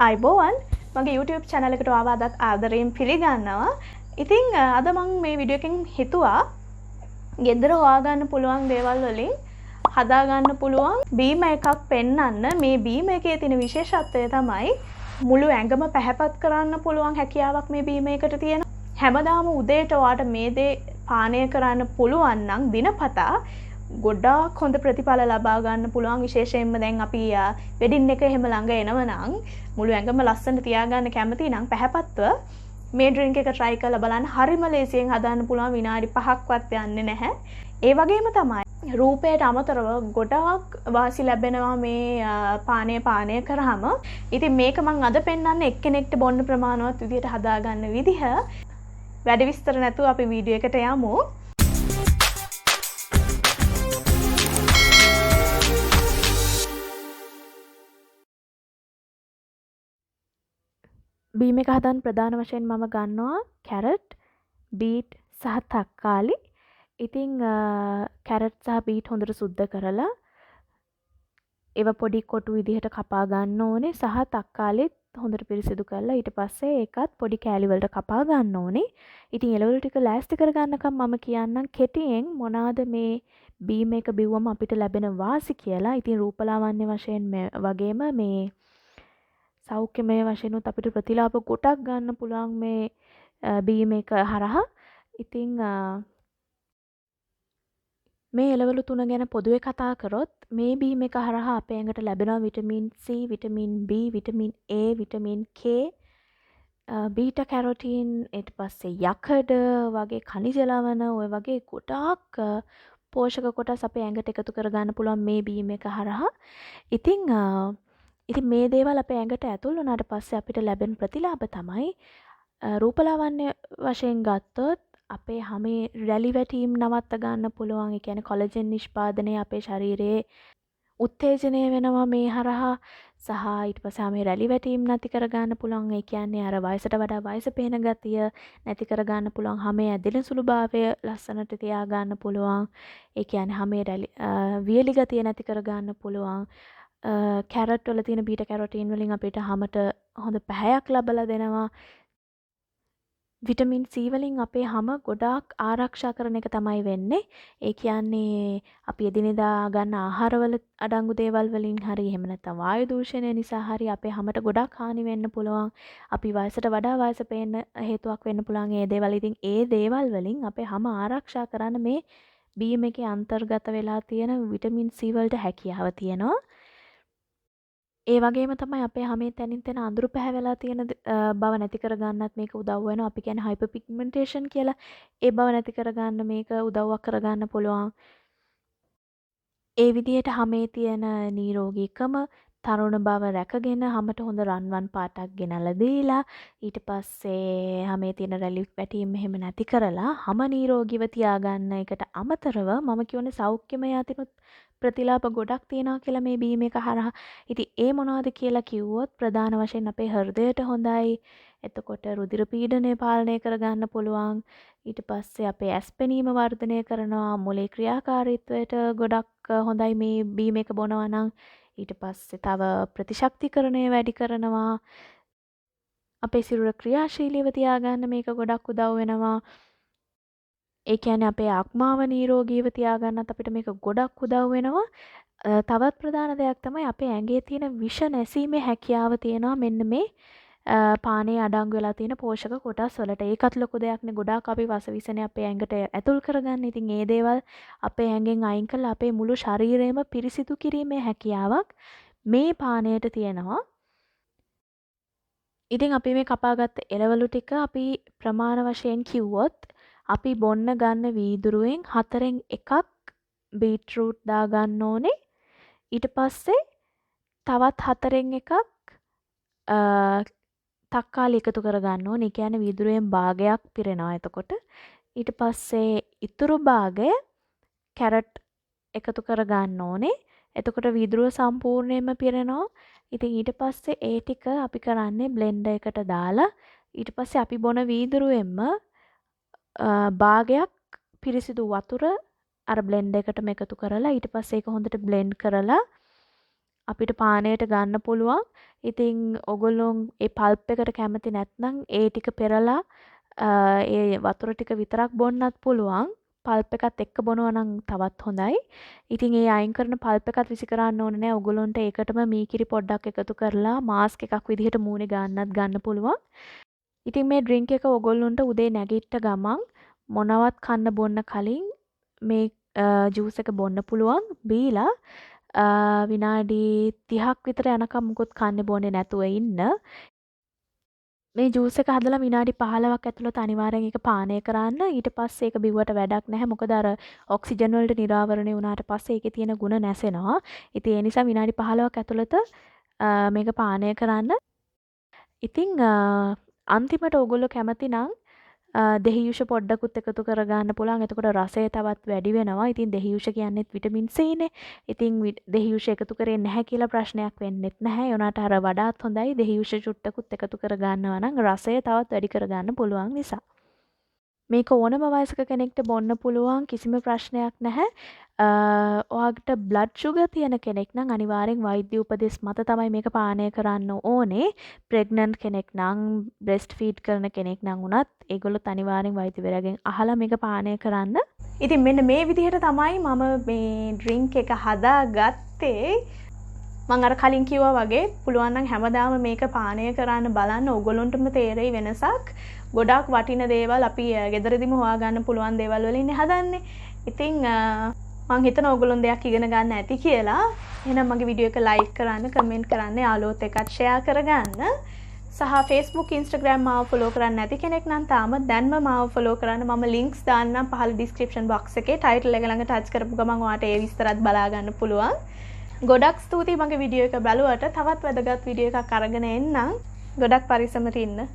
අයිබෝවන් මගේ YouTube channel එකට ආවාදත් ආදරයෙන් පිළිගන්නවා. ඉතින් අද මම මේ වීඩියෝ එකෙන් හිතුවා ගෙදර හොයාගන්න පුළුවන් දේවල් වලින් හදාගන්න පුළුවන් බීම එකක් පෙන්වන්න. මේ බීම එකේ තියෙන විශේෂත්වය තමයි මුළු ඇඟම පැහැපත් කරන්න පුළුවන් හැකියාවක් මේ බීම එකට තියෙනවා. හැමදාම උදේට ඔයාට මේ දේ පානය කරන්න පුළුවන් නම් දිනපතා ගොඩාක් හොඳ ප්‍රතිඵල ලබා ගන්න පුළුවන්. විශේෂයෙන්ම දැන් අපි වෙඩින් එක එහෙම ළඟ එනවනම් මුළු ඇඟම ලස්සනට තියාගන්න කැමති නම් පැහැපත්ව මේ ඩ්‍රින්ක් එක try කරලා බලන්න. හරිම ලේසියෙන් හදාන්න පුළුවන්, විනාඩි 5ක්වත් යන්නේ නැහැ. ඒ වගේම තමයි රූපයට අමතරව ගොඩාක් වාසි ලැබෙනවා මේ පානය කරාම. ඉතින් මේක මම අද පෙන්වන්නේ එක්කෙනෙක්ට බොන්න ප්‍රමාණවත් විදියට හදාගන්න විදිහ. වැඩි විස්තර නැතුව අපි වීඩියෝ එකට යමු. බීම එක හදන්න ප්‍රධාන වශයෙන් මම ගන්නවා කැරට්, බීට් සහ තක්කාලි. ඉතින් කැරට් සහ බීට් හොඳට සුද්ධ කරලා ඒව පොඩි කොටු විදිහට කපා ගන්න ඕනේ. සහ තක්කාලිත් හොඳට පිරිසිදු කරලා ඊට පස්සේ ඒකත් පොඩි කෑලි වලට කපා ගන්න ඕනේ. ඉතින් එළවලු ටික ලෑස්ති කරගන්නකම් මම කියන්නම් කෙටියෙන් මොනවාද මේ බීම එක බිව්වම අපිට ලැබෙන වාසි කියලා. ඉතින් රූපලාවන්‍ය වශයෙන් වගේම මේ සෞඛ්‍යමය වශයෙන්ුත් අපිට ප්‍රතිලාභ ගොඩක් ගන්න පුළුවන් මේ බීම එක හරහා. ඉතින් මේ එළවලු තුන ගැන පොදුවේ කතා කරොත් මේ බීම එක හරහා අපේ ඇඟට ලැබෙනවා vitamin C, vitamin B, vitamin A, vitamin K, beta carotene, ඊට පස්සේ යකඩ වගේ khනිජ ලවණ, ඔය වගේ ගොඩාක් පෝෂක කොටස් අපේ ඇඟට එකතු කරගන්න පුළුවන් මේ බීම එක හරහා. ඉතින් මේ දේවල් අපේ ඇඟට ඇතුල් වුණාට පස්සේ අපිට ලැබෙන ප්‍රතිලාභ තමයි රූපලාවන්‍ය වශයෙන් ගත්තොත් අපේ හැමේ රැලි වැටීම් නවත්ත ගන්න පුළුවන්. ඒ කියන්නේ කොලජන් නිෂ්පාදනය අපේ ශරීරයේ උත්තේජනය වෙනවා මේ හරහා. සහ ඊට පස්සේ හැමේ රැලි වැටීම් නැති කර ගන්න පුළුවන්. ඒ කියන්නේ අර වයසට වඩා වයස පේන ගතිය නැති කර ගන්න පුළුවන්. හැමේ ඇදෙන සුළුභාවය ලස්සනට තියා ගන්න පුළුවන්. ඒ කියන්නේ හැමේ රැලි වියලි ගතිය නැති කර ගන්න පුළුවන්. කැරට් වල තියෙන බීටා කැරොටින් වලින් අපිට හැමට හොඳ පැහැයක් ලබලා දෙනවා. විටමින් C වලින් අපේ හැම ගොඩාක් ආරක්ෂා කරන එක තමයි වෙන්නේ. ඒ කියන්නේ අපි එදිනෙදා ගන්න ආහාරවල අඩංගු දේවල් වලින් හරි එහෙම නැත්නම් වායු දූෂණය නිසා හරි අපේ හැමට ගොඩක් හානි වෙන්න පුළුවන්. අපි වයසට වඩා වයස පේන්න හේතුවක් වෙන්න පුළුවන් ඒ දේවල්. ඉතින් ඒ දේවල් වලින් අපේ හැම ආරක්ෂා කරන්න මේ බීම එකේ අන්තර්ගත වෙලා තියෙන විටමින් C වලට හැකියාව තියෙනවා. ඒ වගේම තමයි අපේ හැමේ තනින් තන අඳුරු පැහැවෙලා තියෙන බව නැති කරගන්නත් මේක උදව් වෙනවා. අපි කියන්නේ හයිපර් පිග්මන්ටේෂන් කියලා. ඒ බව නැති කරගන්න මේක උදව්වක් කරගන්න පුළුවන්. ඒ විදිහට හැමේ තියෙන නිරෝගීකම, තරුණ බව රැකගෙන හැමට හොඳ රන්වන් පාටක් ගෙනල්ලා දීලා ඊට පස්සේ හැමේ තියෙන රැලි වැටීම් එහෙම නැති කරලා හැම නිරෝගීව තියාගන්න එකට අමතරව මම කියන්නේ සෞඛ්‍යමය අතිනුත් ප්‍රතිලාභ ගොඩක් තියෙනවා කියලා මේ බීම එක හරහා. ඉතින් ඒ මොනවද කියලා කිව්වොත් ප්‍රධාන වශයෙන් අපේ හෘදයට හොඳයි. එතකොට රුධිර පීඩනය පාලනය කරගන්න පුළුවන්. ඊට පස්සේ අපේ ඇස් පෙනීම වර්ධනය කරනවා. මොලේ ක්‍රියාකාරීත්වයට ගොඩක් හොඳයි මේ බීම එක බොනවා නම්. ඊට පස්සේ තව ප්‍රතිශක්තිකරණය වැඩි කරනවා. අපේ සිරුර ක්‍රියාශීලීව තියාගන්න මේක ගොඩක් උදව් වෙනවා. ඒ කියන්නේ අපේ ආත්මාව නිරෝගීව තියාගන්නත් අපිට මේක ගොඩක් උදව් වෙනවා. තවත් ප්‍රධාන දෙයක් තමයි අපේ ඇඟේ තියෙන විෂ නැසීමේ හැකියාව තියෙනවා මෙන්න මේ පානේ අඩංගු වෙලා තියෙන පෝෂක කොටස් වලට. ඒකත් ලොකු දෙයක් නේ. ගොඩාක් අපි වසවිසනේ අපේ ඇඟට ඇතුල් කරගන්න. ඉතින් ඒ දේවල් අපේ ඇඟෙන් අයින් කරලා අපේ මුළු ශරීරයම පිරිසිදු කිරීමේ හැකියාවක් මේ පානයට තියෙනවා. ඉතින් අපි මේ කපාගත්ත එළවලු ටික අපි ප්‍රමාණ වශයෙන් කිව්වොත් අපි බොන්න ගන්න වීදුරුවෙන් 4න් එකක් බීට්රූට් දා ගන්න ඕනේ. ඊට පස්සේ තවත් 4න් එකක් තක්කාලි එකතු කර ගන්න ඕනේ. ඒ කියන්නේ වීදුරුවෙන් භාගයක් පිරෙනවා එතකොට. ඊට පස්සේ ඉතුරු භාගය කැරට් එකතු කර ගන්න ඕනේ. එතකොට වීදුරුව සම්පූර්ණයෙන්ම පිරෙනවා. ඉතින් ඊට පස්සේ ඒ ටික අපි කරන්නේ බ්ලෙන්ඩර් එකට දාලා ඊට පස්සේ අපි බොන වීදුරුවෙන්ම භාගයක් පිරිසිදු වතුර අර බ්ලෙන්ඩර් එකටම එකතු කරලා ඊට පස්සේ ඒක හොඳට බ්ලෙන්ඩ් කරලා අපිට පානයට ගන්න පුළුවන්. ඉතින් ඔයගොල්ලෝ ඒ පල්ප් එකට කැමති නැත්නම් ඒ ටික පෙරලා ඒ වතුර ටික විතරක් බොන්නත් පුළුවන්. පල්ප් එකත් එක්ක බොනවා නම් තවත් හොඳයි. ඉතින් ඒ අයින් කරන පල්ප් එකත් විසි කරන්න ඕනේ නැහැ. ඔයගොල්ලන්ට ඒකටම මීකිරි පොඩ්ඩක් එකතු කරලා මාස්ක් එකක් විදිහට මූණේ ගන්නත් ගන්න පුළුවන්. ඉතින් මේ ඩ්‍රින්ක් එක ඔයගොල්ලන්ට උදේ නැගිට්ට ගමන් මොනවත් කන්න බොන්න කලින් මේ ජූස් එක බොන්න පුළුවන්. බීලා විනාඩි 30ක් විතර යනකම් මුකුත් කන්නේ බොන්නේ නැතුව ඉන්න. මේ ජූස් එක හදලා විනාඩි 15ක් ඇතුළත අනිවාර්යෙන් ඒක පානය කරන්න. ඊට පස්සේ ඒක බිව්වට වැඩක් නැහැ. මොකද අර ඔක්සිජන් වලට නිරාවරණය වුණාට පස්සේ ඒකේ තියෙන ගුණ නැසෙනවා. ඉතින් ඒ නිසා විනාඩි 15ක් ඇතුළත මේක පානය කරන්න. ඉතින් අන්තිමට ඕගොල්ලෝ කැමති නම් දෙහියුෂ පොඩ්ඩකුත් එකතු කරගන්න පුළුවන්. එතකොට රසය තවත් වැඩි වෙනවා. ඉතින් දෙහියුෂ කියන්නේත් විටමින් C නේ. ඉතින් දෙහියුෂ එකතු කරේ නැහැ කියලා ප්‍රශ්නයක් වෙන්නෙත් නැහැ. ඒ උනාට අර වඩාත් හොඳයි දෙහියුෂ චුට්ටකුත් එකතු කරගන්නවා නම් රසය තවත් වැඩි කරගන්න පුළුවන් නිසා. මේක ඕනම වයසක කෙනෙක්ට බොන්න පුළුවන් කිසිම ප්‍රශ්නයක් නැහැ. ඔයාට බ්ලඩ් ෂුගර් තියෙන කෙනෙක් නම් අනිවාර්යෙන් වෛද්‍ය උපදෙස් මත තමයි මේක පානය කරන්න ඕනේ. ප්‍රෙග්නන්ට් කෙනෙක් නම් බ්‍රෙස්ට් ෆීඩ් කරන කෙනෙක් නම් උනත් ඒගොල්ලොත් අනිවාර්යෙන් වෛද්‍යවරයාගෙන් අහලා මේක පානය කරන්න. ඉතින් මෙන්න මේ විදිහට තමයි මම මේ ඩ්‍රින්ක් එක හදාගත්තේ. මම අර කලින් කිව්වා වගේ පුළුවන් නම් හැමදාම මේක පානය කරන්න බලන්න. ඕගොල්ලන්ටම තේරෙයි වෙනසක්. ගොඩාක් වටින දේවල් අපි ගෙදරදිම හොයාගන්න පුළුවන් දේවල් වලින් හදන්නේ. ඉතින් මං හිතන ඕගොල්ලොන් දෙයක් ඉගෙන ගන්න ඇති කියලා. එහෙනම් මගේ වීඩියෝ එක ලයික් කරන්න, කමෙන්ට් කරන්න, යාළුවොත් එක්කත් ෂෙයා කරගන්න. සහ Facebook, Instagram මාව ෆලෝ කරන්න නැති කෙනෙක් නම් තාම දැන්ම මාව ෆලෝ කරන්න. මම ලින්ක්ස් දාන්නම් පහළ ඩිස්ක්‍රිප්ෂන් බොක්ස් එකේ. ටයිටල් එක ළඟ ටච් කරපු ගමන් ඔයාට ඒ විස්තරත් බලා ගන්න පුළුවන්. ගොඩක් ස්තුතියි මගේ වීඩියෝ එක බලුවට. තවත් වැදගත් වීඩියෝ එකක් අරගෙන එන්නම්. ගොඩක් පරිස්සමට ඉන්න.